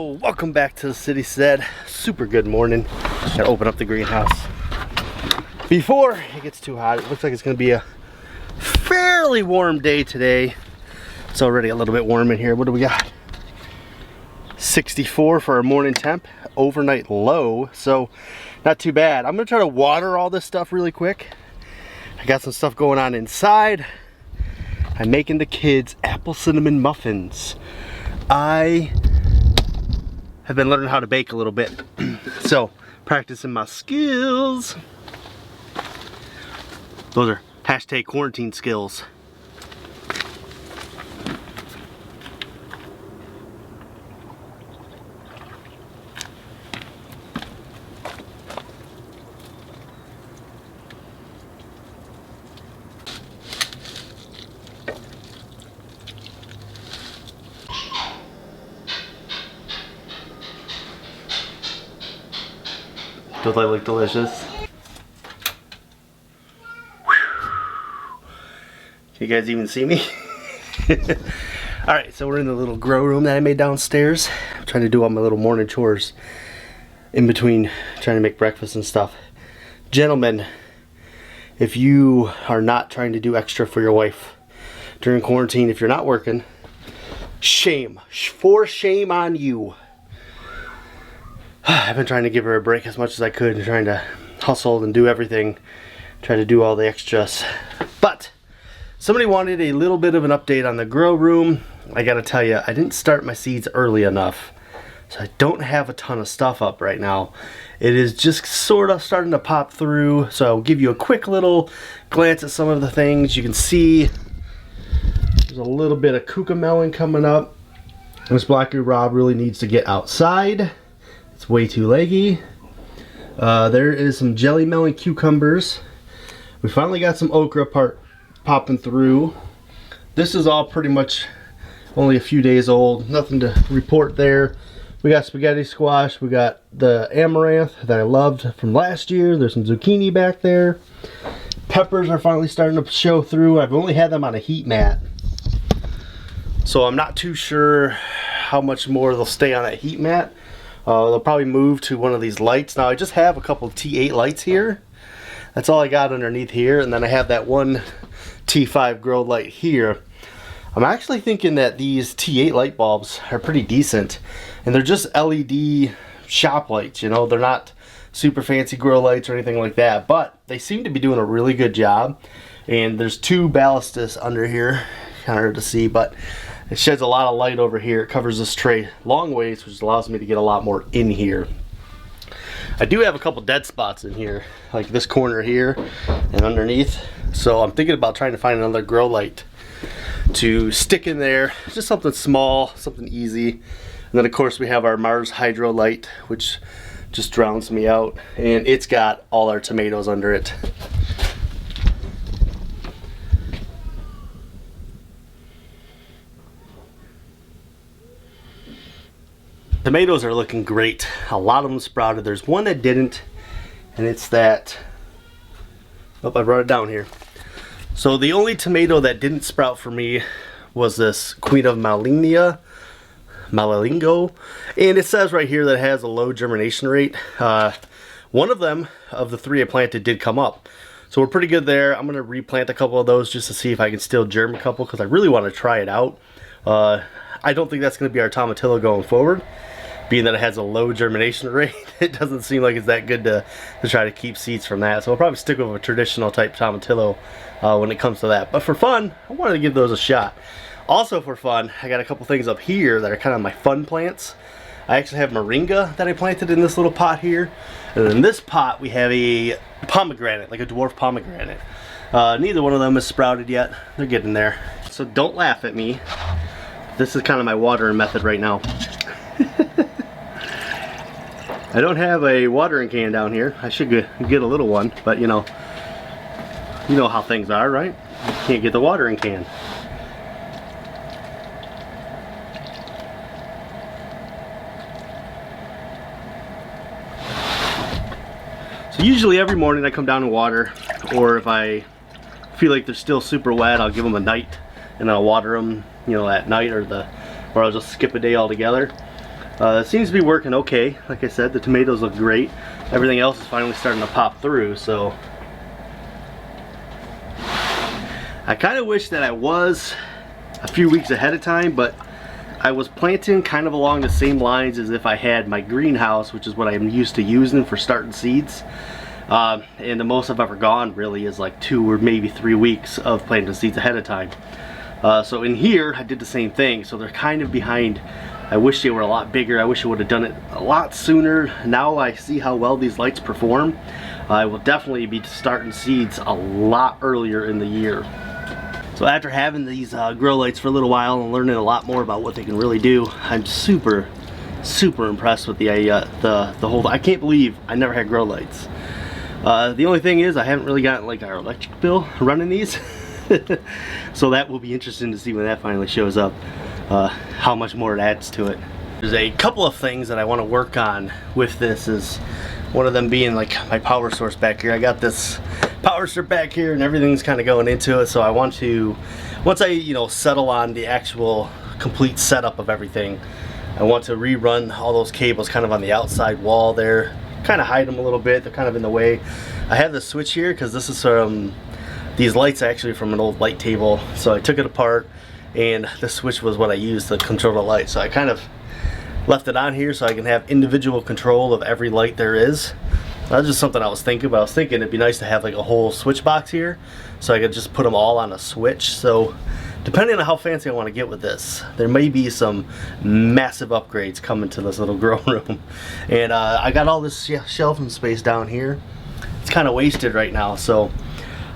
So welcome back to the Citystead. Super good morning. Gotta open up the greenhouse before it gets too hot. It looks like it's gonna be a fairly warm day today. It's already a little bit warm in here. What do we got? 64 for our morning temp, overnight low, so not too bad. I'm gonna try to water all this stuff really quick. I got some stuff going on inside. I'm making the kids apple cinnamon muffins. I have been learning how to bake a little bit, so practicing my skills. Those are hashtag quarantine skills. Don't they look delicious? Can you guys even see me? Alright, so we're in the little grow room that I made downstairs. I'm trying to do all my little morning chores in between trying to make breakfast and stuff. Gentlemen, if you are not trying to do extra for your wife during quarantine, if you're not working, shame. For shame on you. I've been trying to give her a break as much as I could and trying to hustle and do everything, try to do all the extras. But somebody wanted a little bit of an update on the grow room. I gotta tell you, I didn't start my seeds early enough, so I don't have a ton of stuff up right now. It is just sort of starting to pop through, so I'll give you a quick little glance at some of the things. You can see there's a little bit of cucamelon coming up. This blackberry Rob really needs to get outside. It's way too leggy. There is some jelly melon cucumbers. We finally got some okra popping through. This is all pretty much only a few days old. Nothing to report there. We got spaghetti squash. We got the amaranth that I loved from last year. There's some zucchini back there. Peppers are finally starting to show through. I've only had them on a heat mat, so I'm not too sure how much more they'll stay on that heat mat. They'll probably move to one of these lights. Now I just have a couple of T8 lights here. That's all I got underneath here, and then I have that one T5 grow light here. I'm actually thinking that these T8 light bulbs are pretty decent, and they're just LED shop lights, you know. They're not super fancy grow lights or anything like that, but they seem to be doing a really good job. And there's two ballistas under here, kind of hard to see, but it sheds a lot of light over here. It covers this tray long ways, which allows me to get a lot more in here. I do have a couple dead spots in here, like this corner here and underneath. So I'm thinking about trying to find another grow light to stick in there. Just something small, something easy. And then of course we have our Mars Hydro light, which just drowns me out. And it's got all our tomatoes under it. Tomatoes are looking great. A lot of them sprouted. There's one that didn't, and it's that, oh, I brought it down here. So the only tomato that didn't sprout for me was this Queen of Malalingo, and it says right here that it has a low germination rate. One of them, of the three I planted, did come up. So we're pretty good there. I'm gonna replant a couple of those just to see if I can still germ a couple, because I really want to try it out. I don't think that's gonna be our tomatillo going forward. Being that it has a low germination rate, it doesn't seem like it's that good to try to keep seeds from that. So we'll probably stick with a traditional type tomatillo when it comes to that. But for fun, I wanted to give those a shot. Also for fun, I got a couple things up here that are kind of my fun plants. I actually have moringa that I planted in this little pot here. And in this pot we have a pomegranate, like a dwarf pomegranate. Neither one of them has sprouted yet. They're getting there. So don't laugh at me. This is kind of my watering method right now. I don't have a watering can down here. I should get a little one, but you know how things are, right? You can't get the watering can. So usually every morning I come down and water, or if I feel like they're still super wet, I'll give them a night and I'll water them, you know, at night, or I'll just skip a day altogether. It seems to be working okay. Like I said, the tomatoes look great. Everything else is finally starting to pop through, so I kind of wish that I was a few weeks ahead of time, but I was planting kind of along the same lines as if I had my greenhouse, which is what I'm used to using for starting seeds. And the most I've ever gone really is like 2 or maybe 3 weeks of planting seeds ahead of time. So in here I did the same thing, so they're kind of behind. I wish they were a lot bigger. I wish I would have done it a lot sooner. Now I see how well these lights perform. I will definitely be starting seeds a lot earlier in the year. So after having these grow lights for a little while and learning a lot more about what they can really do, I'm super impressed with the whole. I can't believe I never had grow lights. The only thing is I haven't really gotten like our electric bill running these. So that will be interesting to see when that finally shows up, how much more it adds to it. There's a couple of things that I want to work on with this, is one of them being like my power source back here. I got this power strip back here and everything's kind of going into it, so I want to, once I settle on the actual complete setup of everything, I want to rerun all those cables kind of on the outside wall there, kind of hide them a little bit. They're kind of in the way. I have the switch here because this is these lights actually from an old light table, so I took it apart and the switch was what I used to control the light, so I kind of left it on here so I can have individual control of every light there is. That's just something I was thinking, but I was thinking it'd be nice to have like a whole switch box here so I could just put them all on a switch. So depending on how fancy I want to get with this, there may be some massive upgrades coming to this little grow room. And I got all this shelving space down here. It's kind of wasted right now, so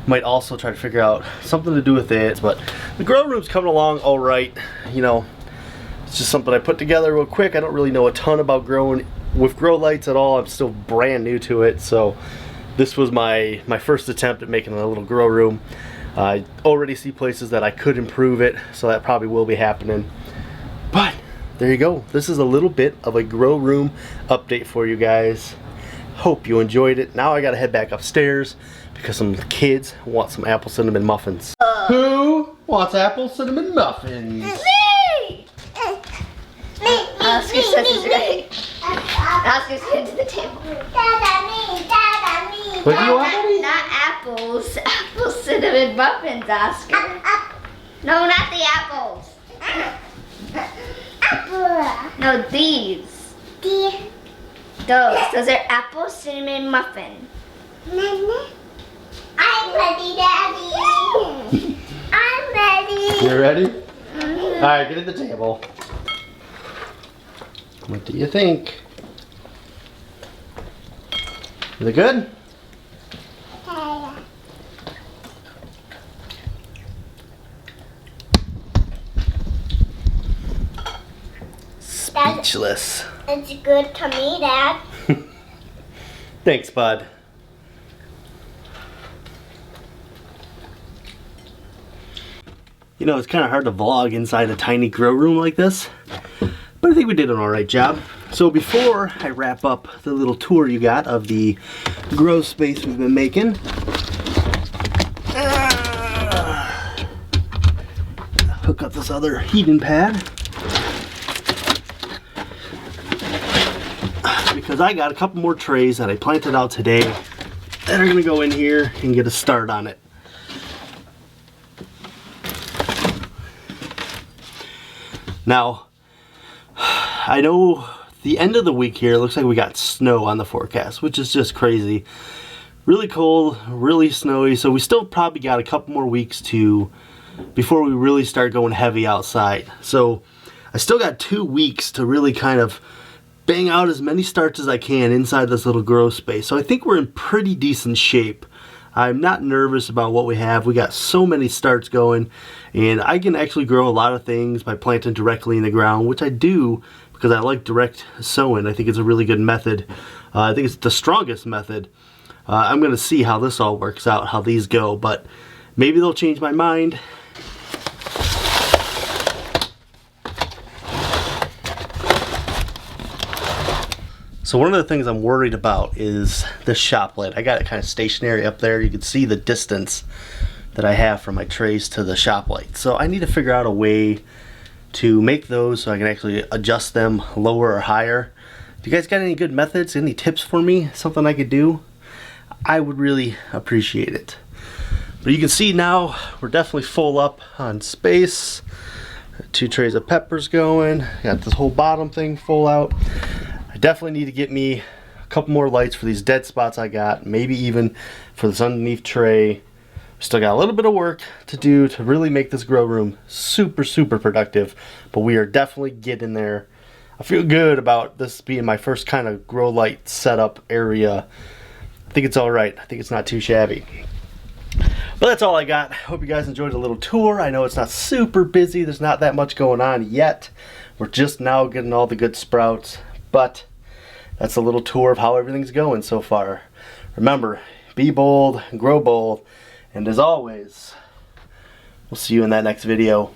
might also try to figure out something to do with it. But the grow room's coming along all right. It's just something I put together real quick. I don't really know a ton about growing with grow lights at all. I'm still brand new to it, so this was my first attempt at making a little grow room. I already see places that I could improve it, so that probably will be happening. But there you go. This is a little bit of a grow room update for you guys. Hope you enjoyed it. Now I gotta head back upstairs because some kids want some apple cinnamon muffins. Who wants apple cinnamon muffins? Me! Oscar says he's ready. Oscar's going to the table. What do you want, buddy? Not apples. Apple cinnamon muffins, Oscar. No, not the apples. No, these. Those are apple cinnamon muffin. I'm ready, Daddy. I'm ready. You ready? Alright, get at the table. What do you think? Is it good? Speechless. It's good to me, Dad. Thanks, bud. It's kind of hard to vlog inside a tiny grow room like this, but I think we did an alright job. So before I wrap up the little tour you got of the grow space we've been making, hook up this other heating pad, because I got a couple more trays that I planted out today that are going to go in here and get a start on it. Now, I know the end of the week here, it looks like we got snow on the forecast, which is just crazy. Really cold, really snowy, so we still probably got a couple more weeks before we really start going heavy outside. So I still got 2 weeks to really kind of bang out as many starts as I can inside this little grow space. So I think we're in pretty decent shape. I'm not nervous about what we have. We got so many starts going, and I can actually grow a lot of things by planting directly in the ground, which I do because I like direct sowing. I think it's a really good method. I think it's the strongest method. I'm going to see how this all works out, how these go, but maybe they'll change my mind. So one of the things I'm worried about is the shop lid. I got it kind of stationary up there. You can see the distance that I have from my trays to the shop light. So I need to figure out a way to make those so I can actually adjust them lower or higher. If you guys got any good methods, any tips for me, something I could do, I would really appreciate it. But you can see now we're definitely full up on space. 2 trays of peppers going. Got this whole bottom thing full out. I definitely need to get me a couple more lights for these dead spots I got. Maybe even for this underneath tray. Still got a little bit of work to do to really make this grow room super, super productive. But we are definitely getting there. I feel good about this being my first kind of grow light setup area. I think it's all right. I think it's not too shabby. But that's all I got. Hope you guys enjoyed a little tour. I know it's not super busy. There's not that much going on yet. We're just now getting all the good sprouts. But that's a little tour of how everything's going so far. Remember, be bold, grow bold. And as always, we'll see you in that next video.